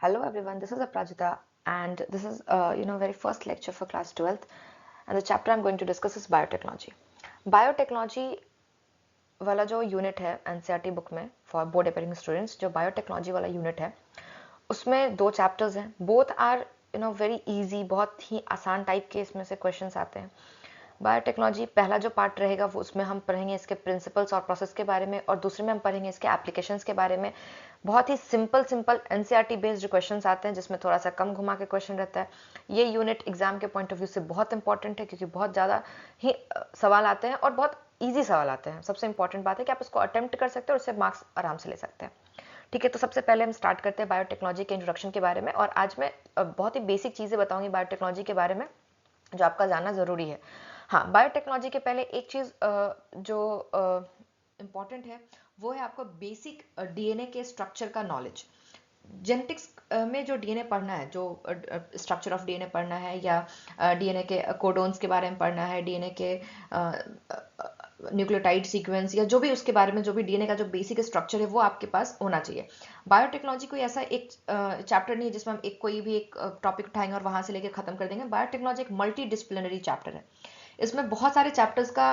Hello everyone, this is Aprajita and this is very first lecture for class 12th, and the chapter I'm going to discuss is biotechnology. Biotechnology वाला जो unit है NCERT book में for board appearing students, जो biotechnology वाला unit है उसमें दो chapters हैं. बोथ आर वेरी इजी, बहुत ही आसान टाइप के इसमें से क्वेश्चंस आते हैं. बायोटेक्नोलॉजी पहला जो पार्ट रहेगा वो उसमें हम पढ़ेंगे इसके प्रिंसिपल्स और प्रोसेस के बारे में, और दूसरे में हम पढ़ेंगे इसके एप्लीकेशंस के बारे में. बहुत ही सिंपल एनसीईआरटी बेस्ड जो क्वेश्चंस आते हैं जिसमें थोड़ा सा कम घुमा के क्वेश्चन रहता है. ये यूनिट एग्जाम के पॉइंट ऑफ व्यू से बहुत इंपॉर्टेंट है क्योंकि बहुत ज़्यादा ही सवाल आते हैं और बहुत ईजी सवाल आते हैं. सबसे इंपॉर्टेंट बात है कि आप इसको अटेम्प्ट कर सकते हैं और उससे मार्क्स आराम से ले सकते हैं. ठीक है, तो सबसे पहले हम स्टार्ट करते हैं बायोटेक्नोलॉजी के इंट्रोडक्शन के बारे में, और आज मैं बहुत ही बेसिक चीज़ें बताऊंगी बायोटेक्नोलॉजी के बारे में जो आपका जानना ज़रूरी है. हाँ, बायोटेक्नोलॉजी के पहले एक चीज़ जो इम्पॉर्टेंट है वो है आपको बेसिक डीएनए के स्ट्रक्चर का नॉलेज. जेनेटिक्स में जो डीएनए पढ़ना है, जो स्ट्रक्चर ऑफ डीएनए पढ़ना है या डीएनए के कोडोन्स के बारे में पढ़ना है, डीएनए के न्यूक्लियोटाइड सीक्वेंस या जो भी उसके बारे में, जो भी डीएनए का जो बेसिक स्ट्रक्चर है वो आपके पास होना चाहिए. बायोटेक्नोलॉजी कोई ऐसा एक चैप्टर नहीं है जिसमें हम कोई भी एक टॉपिक उठाएंगे और वहां से लेकर खत्म कर देंगे. बायोटेक्नोलॉजी एक मल्टी डिसिप्लिनरी चैप्टर है. इसमें बहुत सारे चैप्टर्स का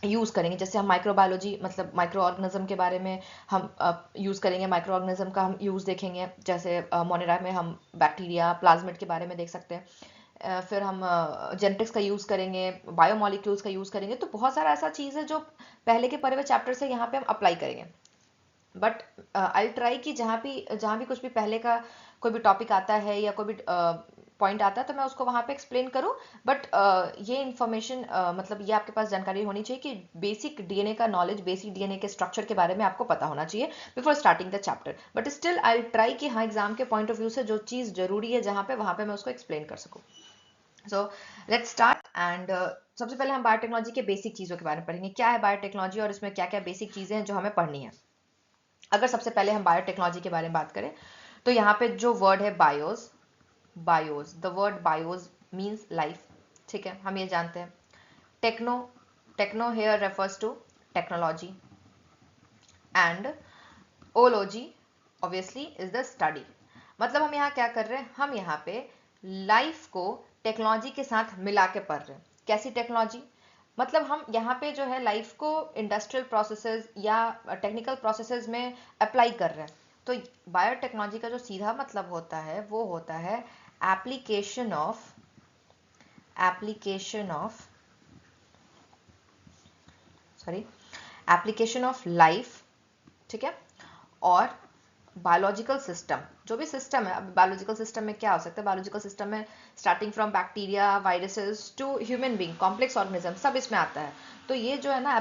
यूज़ करेंगे. जैसे हम माइक्रोबायोलॉजी मतलब माइक्रो ऑर्गेनिज्म के बारे में हम यूज़ करेंगे, माइक्रो ऑर्गेनिज्म का हम यूज़ देखेंगे. जैसे मोनेरा में हम बैक्टीरिया, प्लाज्मिड के बारे में देख सकते हैं. फिर हम जेनेटिक्स का यूज़ करेंगे, बायोमोलिक्यूल्स का यूज़ करेंगे. तो बहुत सारा ऐसा चीज़ है जो पहले के पढ़े हुए चैप्टर से यहाँ पे हम अप्लाई करेंगे. बट आई ट्राई कि जहाँ भी कुछ भी पहले का कोई भी टॉपिक आता है या कोई भी पॉइंट आता है तो मैं उसको वहाँ पे एक्सप्लेन करूँ. बट ये इन्फॉर्मेशन मतलब ये आपके पास जानकारी होनी चाहिए कि बेसिक डीएनए का नॉलेज, बेसिक डीएनए के स्ट्रक्चर के बारे में आपको पता होना चाहिए before starting the chapter. But still I try कि हाँ, एग्जाम के पॉइंट ऑफ व्यू से जो चीज़ जरूरी है जहाँ पे, वहाँ पे मैं उसको एक्सप्लेन कर सकूँ. So let's start. एंड सबसे पहले हम बायोटेक्नोलॉजी के बेसिक चीज़ों के बारे में पढ़ेंगे. क्या है बायोटेक्नोलॉजी और इसमें क्या क्या बेसिक चीज़ें हैं जो हमें पढ़नी है. अगर सबसे पहले हम बायोटेक्नोलॉजी के बारे में बात करें तो यहाँ पे जो वर्ड है bios, the word bios means life. ठीक है, हम ये जानते हैं. Techno here refers to technology, and ology obviously is the study. मतलब हम यहाँ क्या कर रहे हैं, हम यहाँ पे लाइफ को टेक्नोलॉजी के साथ मिला के पढ़ रहे हैं. कैसी टेक्नोलॉजी, मतलब हम यहाँ पे जो है लाइफ को इंडस्ट्रियल प्रोसेसेस या टेक्निकल प्रोसेसेस में अप्लाई कर रहे हैं. तो बायोटेक्नोलॉजी का जो सीधा मतलब होता है वो होता है एप्लीकेशन ऑफ लाइफ. ठीक है, और बायोलॉजिकल सिस्टम, जो भी सिस्टम है. अब बायोलॉजिकल सिस्टम में क्या हो सकता है, बायोलॉजिकल सिस्टम में starting from bacteria, viruses to human being, complex organism, सब इसमें आता है. तो ये जो है ना,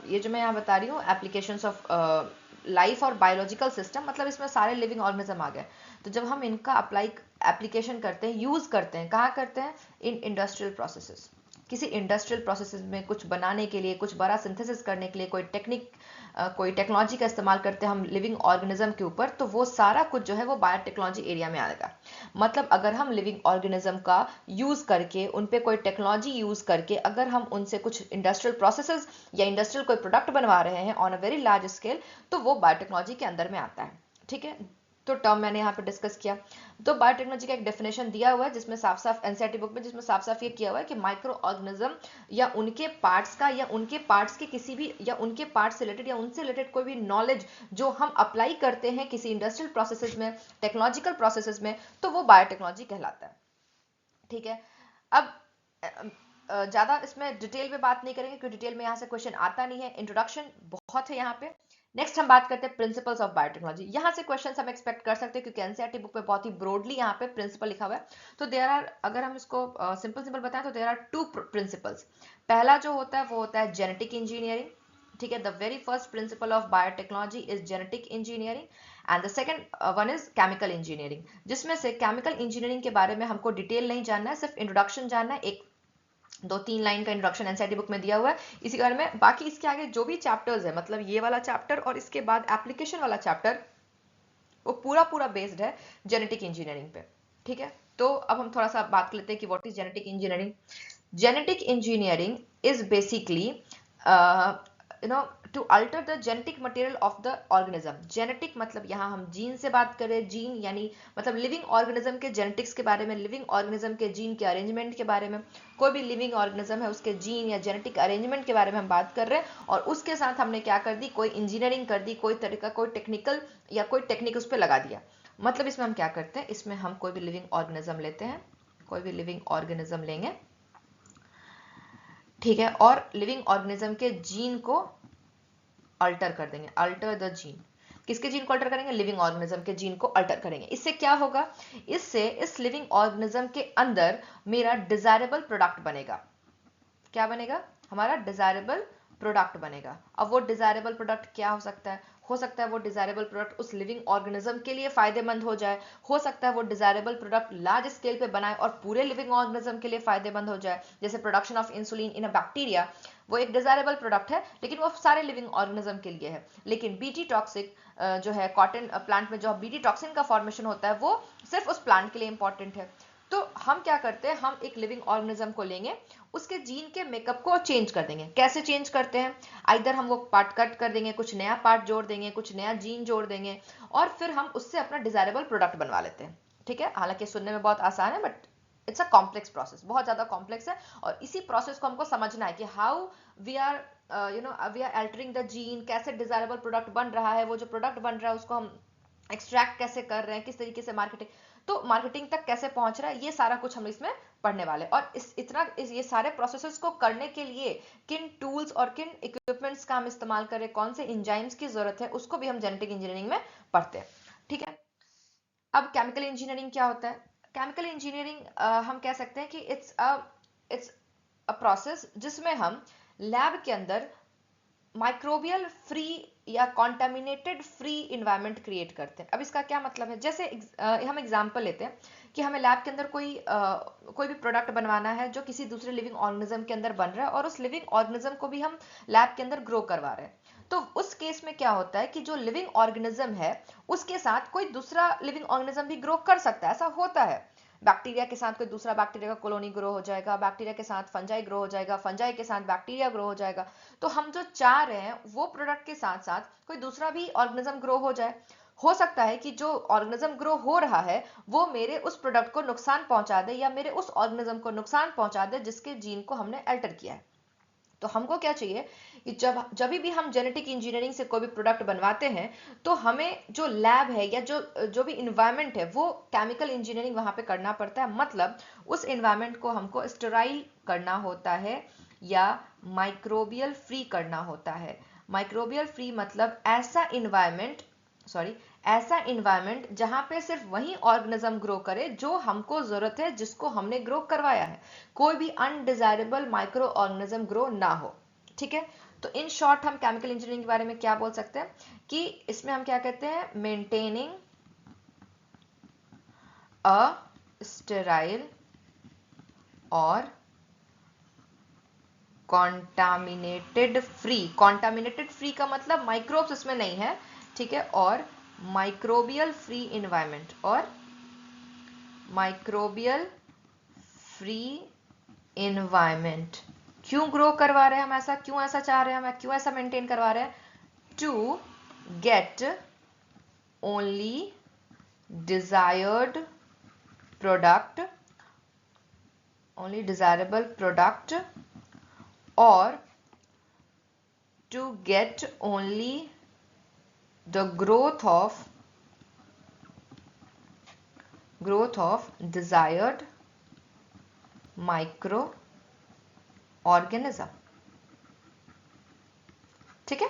ये जो मैं यहाँ बता रही हूँ एप्लीकेशंस ऑफ लाइफ और बायोलॉजिकल सिस्टम, मतलब इसमें सारे लिविंग ऑर्गेनिज्म आ गए. तो जब हम इनका अप्लाई एप्लीकेशन करते हैं, यूज करते हैं, कहाँ करते हैं, इन इंडस्ट्रियल प्रोसेसेस. किसी इंडस्ट्रियल प्रोसेसेस में कुछ बनाने के लिए, कुछ बड़ा सिंथेसिस करने के लिए कोई कोई टेक्नोलॉजी का इस्तेमाल करते हैं हम लिविंग ऑर्गेनिज्म के ऊपर, तो वो सारा कुछ जो है वो बायोटेक्नोलॉजी एरिया में आएगा. मतलब अगर हम लिविंग ऑर्गेनिज्म का यूज करके, उन पे कोई टेक्नोलॉजी यूज करके अगर हम उनसे कुछ इंडस्ट्रियल प्रोसेसेस या इंडस्ट्रियल कोई प्रोडक्ट बनवा रहे हैं on a very large scale, तो वो बायोटेक्नोलॉजी के अंदर में आता है. ठीक है, तो टर्म मैंने यहाँ पे डिस्कस किया. तो बायोटेक्नोलॉजी का एक डेफिनेशन दिया हुआ है जिसमें साफ साफ एनसीईआरटी बुक में, जिसमें साफ साफ ये किया हुआ है कि माइक्रो ऑर्गेनिज्म या उनके पार्ट्स का, या उनके पार्ट्स के किसी भी, या उनके पार्ट्स से रिलेटेड या उनसे रिलेटेड कोई भी नॉलेज जो हम अप्लाई करते हैं किसी इंडस्ट्रियल प्रोसेसेस में, टेक्नोलॉजिकल प्रोसेसेस में, तो वो बायोटेक्नोलॉजी कहलाता है. ठीक है, अब ज्यादा इसमें डिटेल में बात नहीं करेंगे क्योंकि डिटेल में यहाँ से क्वेश्चन आता नहीं है. इंट्रोडक्शन बहुत है यहाँ पे. नेक्स्ट हम बात करते हैं प्रिंसिपल्स ऑफ बायोटेक्नोलॉजी. यहाँ से क्वेश्चंस हम एक्सपेक्ट कर सकते हैं क्योंकि एनसीईआरटी बुक में बहुत ही ब्रॉडली यहाँ पे प्रिंसिपल लिखा हुआ है. तो देयर आर, अगर हम इसको सिंपल बताएं तो देयर आर टू प्रिंसिपल्स. पहला जो होता है वो होता है जेनेटिक इंजीनियरिंग. ठीक है, the very first principle of biotechnology is genetic engineering, and the second one is chemical engineering. जिसमें से केमिकल इंजीनियरिंग के बारे में हमको डिटेल नहीं जानना है, सिर्फ इंट्रोडक्शन जानना है. एक 2-3 लाइन का इंट्रोडक्शन एनसीईआरटी बुक में दिया हुआ है इसी बारे में. बाकी इसके आगे जो भी चैप्टर्स है, मतलब ये वाला चैप्टर और इसके बाद एप्लीकेशन वाला चैप्टर, वो पूरा बेस्ड है जेनेटिक इंजीनियरिंग पे. ठीक है, तो अब हम थोड़ा सा बात कर लेते हैं कि what is genetic engineering. Genetic engineering is basically to alter the genetic material of the organism. Genetic मतलब यहाँ हम जीन से बात करें, जीन यानी मतलब लिविंग ऑर्गेनिज्म के जेनेटिक्स के बारे में, लिविंग ऑर्गेनिज्म के जीन के अरेंजमेंट के बारे में, कोई भी लिविंग ऑर्गेनिज्म है उसके जीन या जेनेटिक अरेंजमेंट के बारे में हम बात कर रहे हैं। और उसके साथ हमने क्या कर दी, कोई इंजीनियरिंग कर दी, कोई तरीका, कोई टेक्निकल या कोई टेक्निक उस पर लगा दिया। मतलब इसमें हम क्या करते हैं, इसमें हम कोई भी लिविंग ऑर्गेनिज्म लेते हैं, कोई भी लिविंग ऑर्गेनिज्म लेंगे, ठीक है, और लिविंग ऑर्गेनिज्म के जीन को अल्टर कर देंगे, अल्टर द जीन। किसके जीन को अल्टर करेंगे, लिविंग ऑर्गेनिज्म के जीन को अल्टर करेंगे। इससे क्या होगा, इससे इस लिविंग ऑर्गेनिज्म के अंदर मेरा डिजायरेबल प्रोडक्ट बनेगा। क्या बनेगा, हमारा डिजायरेबल प्रोडक्ट बनेगा। अब वो डिजायरेबल प्रोडक्ट क्या हो सकता है वो डिजायरेबल प्रोडक्ट उस लिविंग ऑर्गेनिज्म के लिए फायदेमंद हो जाए, हो सकता है वो डिजायरेबल प्रोडक्ट लार्ज स्केल पे बनाए और पूरे लिविंग ऑर्गेनिज्म के लिए फायदेमंद हो जाए। जैसे production of insulin in a bacteria, वो एक डिजायरेबल प्रोडक्ट है लेकिन वो सारे लिविंग ऑर्गेनिज्म के लिए है। लेकिन बीटी टॉक्सिक जो है कॉटन प्लांट में जो बीटी टॉक्सिन का फॉर्मेशन होता है वो सिर्फ उस प्लांट के लिए इंपॉर्टेंट है। तो हम क्या करते हैं, हम एक लिविंग ऑर्गेनिज्म को लेंगे, उसके जीन के मेकअप को चेंज कर देंगे। कैसे चेंज करते हैं, आइदर हम वो पार्ट कट कर देंगे, कुछ नया पार्ट जोड़ देंगे, कुछ नया जीन जोड़ देंगे और फिर हम उससे अपना डिजायरेबल प्रोडक्ट बनवा लेते हैं। ठीक है, हालांकि सुनने में बहुत आसान है but it's a complex process, बहुत ज्यादा कॉम्प्लेक्स है। और इसी प्रोसेस को हमको समझना है कि how we are we are altering the gene, कैसे डिजायरेबल प्रोडक्ट बन रहा है, वो जो प्रोडक्ट बन रहा है उसको हम एक्सट्रैक्ट कैसे कर रहे हैं, किस तरीके से मार्केटिंग, तो मार्केटिंग तक कैसे पहुंच रहा है, ये सारा कुछ हम इसमें पढ़ने वाले। और ये सारे प्रोसेसेस को करने के लिए किन टूल्स और किन इक्विपमेंट्स का हम इस्तेमाल करें, कौन से एंजाइम्स की जरूरत है, उसको भी हम जेनेटिक इंजीनियरिंग में पढ़ते हैं। ठीक है, अब केमिकल इंजीनियरिंग क्या होता है, केमिकल इंजीनियरिंग हम कह सकते हैं कि इट्स अ प्रोसेस जिसमें हम लैब के अंदर माइक्रोबियल फ्री या कॉन्टामिनेटेड फ्री इन्वायरमेंट क्रिएट करते हैं। अब इसका क्या मतलब है, जैसे हम एग्जांपल लेते हैं कि हमें लैब के अंदर कोई भी प्रोडक्ट बनवाना है जो किसी दूसरे लिविंग ऑर्गेनिज्म के अंदर बन रहा है और उस लिविंग ऑर्गेनिज्म को भी हम लैब के अंदर ग्रो करवा रहे हैं। तो उस केस में क्या होता है कि जो लिविंग ऑर्गेनिज्म है उसके साथ कोई दूसरा लिविंग ऑर्गेनिज्म भी ग्रो कर सकता है, ऐसा होता है। बैक्टीरिया के साथ कोई दूसरा बैक्टीरिया का कॉलोनी ग्रो हो जाएगा, बैक्टीरिया के साथ फंजाई ग्रो हो जाएगा, फंजाई के साथ बैक्टीरिया ग्रो हो जाएगा। तो हम जो चाह रहे हैं वो प्रोडक्ट के साथ साथ कोई दूसरा भी ऑर्गेनिज्म ग्रो हो जाए। हो सकता है कि जो ऑर्गेनिज्म ग्रो हो रहा है वो मेरे उस प्रोडक्ट को नुकसान पहुंचा दे या मेरे उस ऑर्गेनिज्म को नुकसान पहुंचा दे जिसके जीन को हमने अल्टर किया है। तो हमको क्या चाहिए कि जब भी हम जेनेटिक इंजीनियरिंग से कोई भी प्रोडक्ट बनवाते हैं तो हमें जो लैब है या जो भी इन्वायरमेंट है वो केमिकल इंजीनियरिंग वहां पे करना पड़ता है। मतलब उस इन्वायरमेंट को हमको स्टेराइल करना होता है या माइक्रोबियल फ्री करना होता है। माइक्रोबियल फ्री मतलब ऐसा इन्वायरमेंट जहां पे सिर्फ वही ऑर्गेनिज्म ग्रो करे जो हमको जरूरत है, जिसको हमने ग्रो करवाया है, कोई भी अनडिजायरेबल माइक्रो ऑर्गेनिज्म ग्रो ना हो। ठीक है, तो इन शॉर्ट हम केमिकल इंजीनियरिंग के बारे में क्या बोल सकते हैं कि इसमें हम क्या कहते हैं, मेंटेनिंग अ स्टेराइल और कॉन्टामिनेटेड फ्री का मतलब माइक्रोब्स इसमें नहीं है, ठीक है, और माइक्रोबियल फ्री इन्वायरमेंट, और माइक्रोबियल फ्री इन्वायरमेंट। क्यों ग्रो करवा रहे हैं हम ऐसा, क्यों ऐसा चाह रहे हैं हम, क्यों ऐसा मेंटेन करवा रहे हैं, to get only desired product, only desirable product, और to get only the growth of desired microorganism। ठीक है,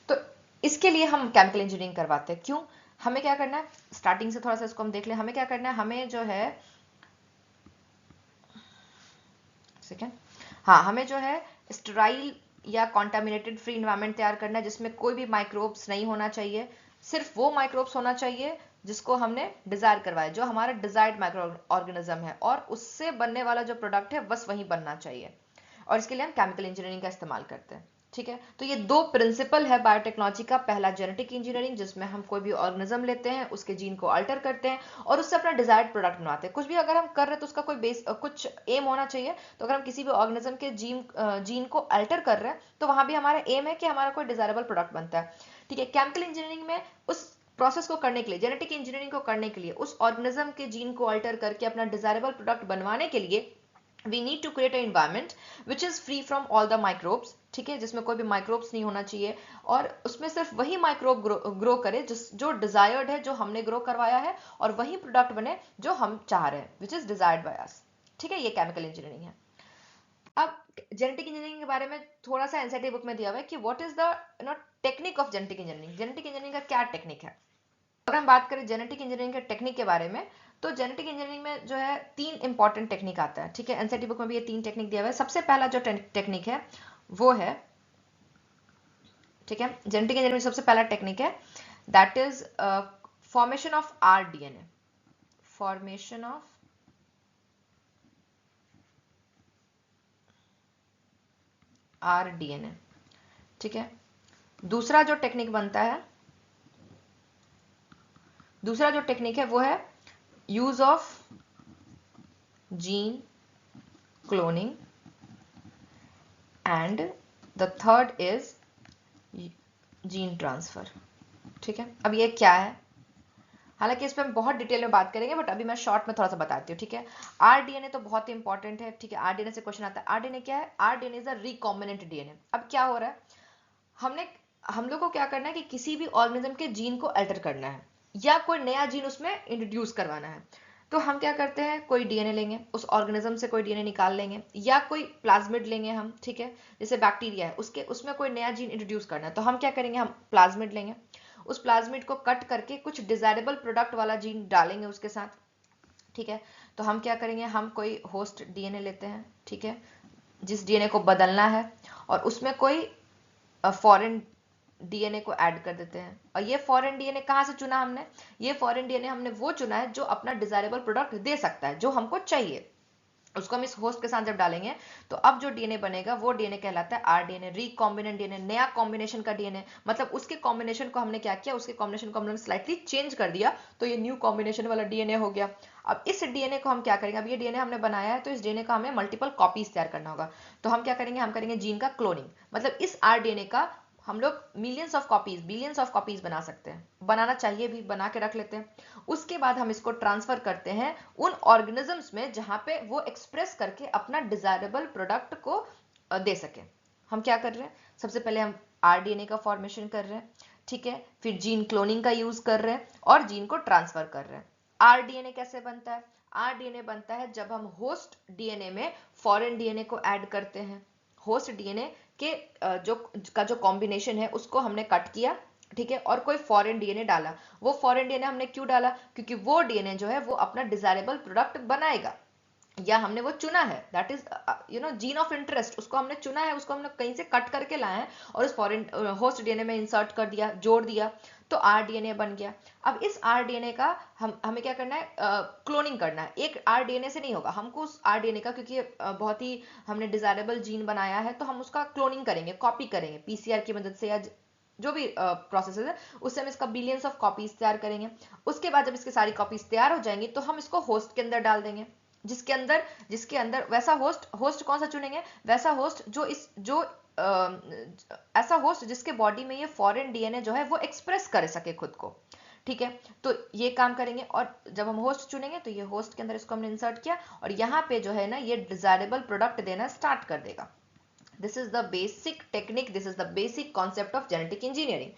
तो इसके लिए हम केमिकल इंजीनियरिंग करवाते हैं। क्यों, हमें क्या करना है, स्टार्टिंग से थोड़ा सा इसको हम देख लें। हमें क्या करना है, हमें जो है सेकेंड, हाँ, हमें जो है स्टेराइल या कॉन्टामिनेटेड फ्री इन्वायरमेंट तैयार करना है जिसमें कोई भी माइक्रोब्स नहीं होना चाहिए, सिर्फ वो माइक्रोब्स होना चाहिए जिसको हमने डिजायर करवाया, जो हमारा डिजायर्ड माइक्रो ऑर्गेनिज्म है, और उससे बनने वाला जो प्रोडक्ट है बस वही बनना चाहिए। और इसके लिए हम केमिकल इंजीनियरिंग का इस्तेमाल करते हैं। ठीक है, तो ये दो प्रिंसिपल है बायोटेक्नोलॉजी का। पहला जेनेटिक इंजीनियरिंग, जिसमें हम कोई भी ऑर्गेनिज्म लेते हैं, उसके जीन को अल्टर करते हैं और उससे अपना डिजायर्ड प्रोडक्ट बनाते हैं। कुछ भी अगर हम कर रहे हैं तो उसका कोई बेस कुछ एम होना चाहिए। तो अगर हम किसी भी ऑर्गेनिज्म के जीन को अल्टर कर रहे हैं तो वहां भी हमारा एम है कि हमारा कोई डिजायरेबल प्रोडक्ट बनता है। ठीक है, केमिकल इंजीनियरिंग में उस प्रोसेस को करने के लिए, जेनेटिक इंजीनियरिंग को करने के लिए, उस ऑर्गेनिज्म के जीन को अल्टर करके अपना डिजायरेबल प्रोडक्ट बनवाने के लिए we need to create an environment which is free from all the microbes। ठीक है, जिसमें कोई भी माइक्रोब्स नहीं होना चाहिए और उसमें सिर्फ वही माइक्रोब ग्रो करे जो डिजायर्ड है, जो हमने ग्रो करवाया है, और वही प्रोडक्ट बने जो हम चाह रहे हैं, which is desired by us. ठीक है, ये केमिकल इंजीनियरिंग है। अब जेनेटिक इंजीनियरिंग के बारे में थोड़ा सा एनसीईआरटी बुक में दिया हुआ है कि what is the technique of genetic engineering. Genetic engineering का क्या टेक्निक है? अगर हम बात करें जेनेटिक इंजीनियरिंग के टेक्निक के बारे में, तो जेनेटिक इंजीनियरिंग में जो है 3 इंपॉर्टेंट टेक्निक आता है। ठीक है, एनसीईआरटी बुक में भी ये 3 टेक्निक दिया हुआ है। सबसे पहला जो टेक्निक है वो है, ठीक है, जेनेटिक इंजीनियरिंग में सबसे पहला टेक्निक है that is formation of rDNA. Formation of rDNA. ठीक है, दूसरा जो टेक्निक बनता है, दूसरा जो टेक्निक है वो है use of gene cloning, and the third is gene transfer. ठीक है, अब ये क्या है, हालांकि इस पर हम बहुत डिटेल में बात करेंगे, बट अभी मैं शॉर्ट में थोड़ा सा बताती हूँ। ठीक है, आरडीएनए तो बहुत ही इंपॉर्टेंट है। ठीक है, आरडीएनए से क्वेश्चन आता है। आरडीएनए क्या है? RDNA is a recombinant DNA. अब क्या हो रहा है, हम लोग को क्या करना है कि किसी भी ऑर्गेनिज्म के जीन को अल्टर करना है या कोई नया जीन उसमें इंट्रोड्यूस करवाना है। तो हम क्या करते हैं, कोई डीएनए लेंगे, उस ऑर्गेनिज्म से कोई डीएनए निकाल लेंगे, या कोई प्लाज्मिड लेंगे हम। ठीक है, जैसे बैक्टीरिया है, उसमें कोई नया जीन इंट्रोड्यूस करना है, तो हम क्या करेंगे, हम प्लाज्मिड लेंगे, उस प्लाज्मिड को कट करके कुछ डिजायरेबल प्रोडक्ट वाला जीन डालेंगे उसके साथ। ठीक है, तो हम क्या करेंगे, हम कोई होस्ट डीएनए लेते हैं, ठीक है, जिस डीएनए को बदलना है, और उसमें कोई फॉरेन डीएनए को ऐड कर देते हैं। और ये फॉरेन डीएनए कहाँ से चुना हमने? ये फॉरेन डीएनए हमने वो चुना है जो अपना डिजायरेबल प्रोडक्ट दे सकता है, जो हमको चाहिए। उसको हम इस होस्ट के साथ जब डालेंगे तो अब जो डीएनए बनेगा वो डीएनए कहलाता है आरडीएनए, रिकॉम्बिनेंट डीएनए, नया कॉम्बिनेशन का डीएनए। मतलब उसके कॉम्बिनेशन को हमने क्या किया, उसके कॉम्बिनेशन को हमने स्लाइटली चेंज कर दिया, तो ये न्यू कॉम्बिनेशन वाला डीएनए हो गया। अब इस डीएनए को हम क्या करेंगे, अब ये डीएनए हमने बनाया है, तो इस डीएनए का हमें मल्टीपल कॉपीज तैयार करना होगा। तो हम क्या करेंगे, हम करेंगे जीन का क्लोनिंग। मतलब इस आरडीएनए का हम लोग millions of copies, billions of copies बना सकते हैं, बनाना चाहिए भी, बना के रख लेते हैं। उसके बाद हम इसको ट्रांसफर करते हैं उन ऑर्गेनिजम्स में जहां पे वो एक्सप्रेस करके अपना डिजायरेबल प्रोडक्ट को दे सके। हम क्या कर रहे हैं, सबसे पहले हम आरडीएनए का फॉर्मेशन कर रहे हैं, ठीक है, फिर जीन क्लोनिंग का यूज कर रहे हैं और जीन को ट्रांसफर कर रहे हैं। आरडीएनए कैसे बनता है? आरडीएनए बनता है जब हम होस्ट डीएनए में फॉरेन डीएनए को ऐड करते हैं। होस्ट डीएनए के जो कॉम्बिनेशन है उसको हमने कट किया, ठीक है, और कोई फॉरेन डीएनए डाला। वो फॉरेन डीएनए हमने क्यों डाला? क्योंकि वो डीएनए जो है वो अपना डिजायरेबल प्रोडक्ट बनाएगा, या हमने वो चुना है, that is gene of interest, उसको हमने चुना है, उसको हमने कहीं से कट करके लाए हैं और उस फॉरेन होस्ट डीएनए में इंसर्ट कर दिया, जोड़ दिया, तो आरडीएनए बन गया। अब इस आरडीएनए का हमें क्या करना है, क्लोनिंग करना है। एक आरडीएनए से नहीं होगा, हमको उस आरडीएनए का, क्योंकि बहुत ही हमने डिजायरेबल जीन बनाया है, तो हम उसका क्लोनिंग करेंगे, कॉपी करेंगे पीसीआर की मदद से, या जो भी प्रोसेस है उससे हम इसका बिलियंस ऑफ कॉपीज तैयार करेंगे। उसके बाद जब इसकी सारी कॉपीज तैयार हो जाएंगी तो हम इसको होस्ट के अंदर डाल देंगे, जिसके अंदर वैसा होस्ट कौन सा चुनेंगे, वैसा होस्ट जो ऐसा होस्ट जिसके बॉडी में ये फॉरेन डीएनए जो है वो एक्सप्रेस कर सके खुद को। ठीक है, तो ये काम करेंगे, और जब हम होस्ट चुनेंगे तो ये होस्ट के अंदर इसको हमने इंसर्ट किया, और यहाँ पे जो है ना ये डिजायरेबल प्रोडक्ट देना स्टार्ट कर देगा। This is the basic technique, this is the basic concept of genetic engineering.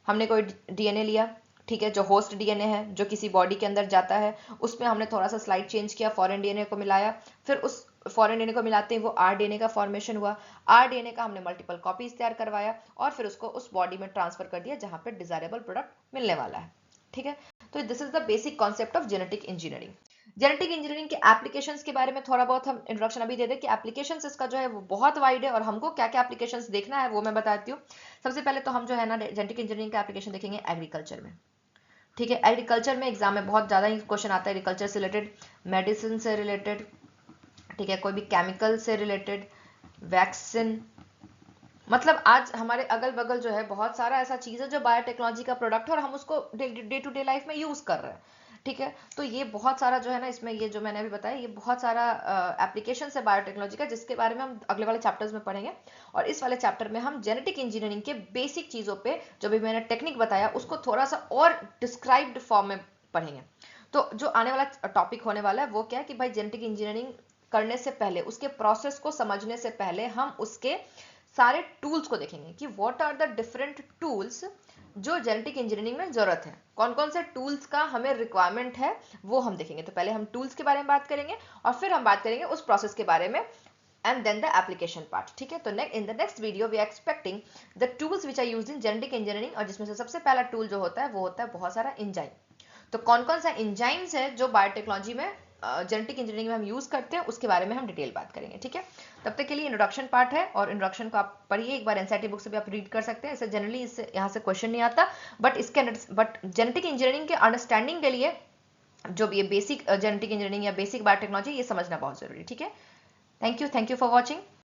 हमने कोई डीएनए लिया, ठीक है, जो होस्ट डीएनए है जो किसी बॉडी के अंदर जाता है, उसमें हमने थोड़ा सा स्लाइड चेंज किया, फॉरेन डीएनए को मिलाया, फिर उस फॉरेन डीएनए को मिलाते ही वो आरडीएनए का फॉर्मेशन हुआ। आरडीएनए का हमने मल्टीपल कॉपीज तैयार करवाया और फिर उसको उस बॉडी में ट्रांसफर कर दिया जहां पे डिजायरेबल प्रोडक्ट मिलने वाला है। ठीक है, तो this is the basic concept of genetic engineering. Genetic engineering के एप्लीकेशंस के बारे में थोड़ा बहुत हम इंट्रोडक्शन अभी दे दें कि एप्लीकेशंस इसका जो है वो बहुत वाइड है, और हमको क्या क्या एप्लीकेशंस देखना है वो मैं बताती हूँ। सबसे पहले तो हम जो है ना जेनेटिक इंजीनियरिंग का एप्लीकेशन देखेंगे एग्रीकल्चर में। ठीक है, एग्रीकल्चर में एग्जाम में बहुत ज्यादा क्वेश्चन आता है एग्रीकल्चर से रिलेटेड, मेडिसिन से रिलेटेड, ठीक है, कोई भी केमिकल से रिलेटेड, वैक्सीन, मतलब आज हमारे अगल बगल जो है बहुत सारा ऐसा चीज है जो बायोटेक्नोलॉजी का प्रोडक्ट है और हम उसको डे टू डे लाइफ में यूज कर रहे हैं, ठीक है। तो ये बहुत सारा जो है ना, इसमें ये जो मैंने अभी बताया, ये बहुत सारा एप्लीकेशन है बायोटेक्नोलॉजी का, जिसके बारे में हम अगले वाले चैप्टर्स में पढ़ेंगे। और इस वाले चैप्टर में हम जेनेटिक इंजीनियरिंग के बेसिक चीजों पे, जो भी मैंने टेक्निक बताया, उसको थोड़ा सा और डिस्क्राइब्ड फॉर्म में पढ़ेंगे। तो जो आने वाला टॉपिक होने वाला है वो क्या है कि भाई जेनेटिक इंजीनियरिंग करने से पहले, उसके प्रोसेस को समझने से पहले हम उसके सारे टूल्स को देखेंगे कि what are the different tools जो जेनेटिक इंजीनियरिंग में जरूरत है, कौन कौन से टूल्स का हमें रिक्वायरमेंट है वो हम देखेंगे। तो पहले हम टूल्स के बारे में बात करेंगे और फिर हम बात करेंगे उस प्रोसेस के बारे में, and then the application part, ठीक है। तो in the next video we are expecting the tools which are used in genetic engineering, और जिसमें से सबसे पहला टूल जो होता है वो होता है बहुत सारा एंजाइम। तो कौन कौन सा एंजाइम्स है जो बायोटेक्नोलॉजी में, जेनेटिक इंजीनियरिंग में हम यूज करते हैं, उसके बारे में हम डिटेल बात करेंगे, ठीक है। तब तक के लिए इंट्रोडक्शन पार्ट है, और इंट्रोडक्शन को आप पढ़िए एक बार, एनसीईआरटी बुक से भी आप रीड कर सकते हैं। इससे जनरली इससे यहाँ से क्वेश्चन नहीं आता, बट जेनेटिक इंजीनियरिंग के अंडरस्टैंडिंग के लिए जो भी ये बेसिक जेनेटिक इंजीनियरिंग या बेसिक बायोटेक्नोलॉजी, ये समझना बहुत जरूरी, ठीक है। Thank you for watching.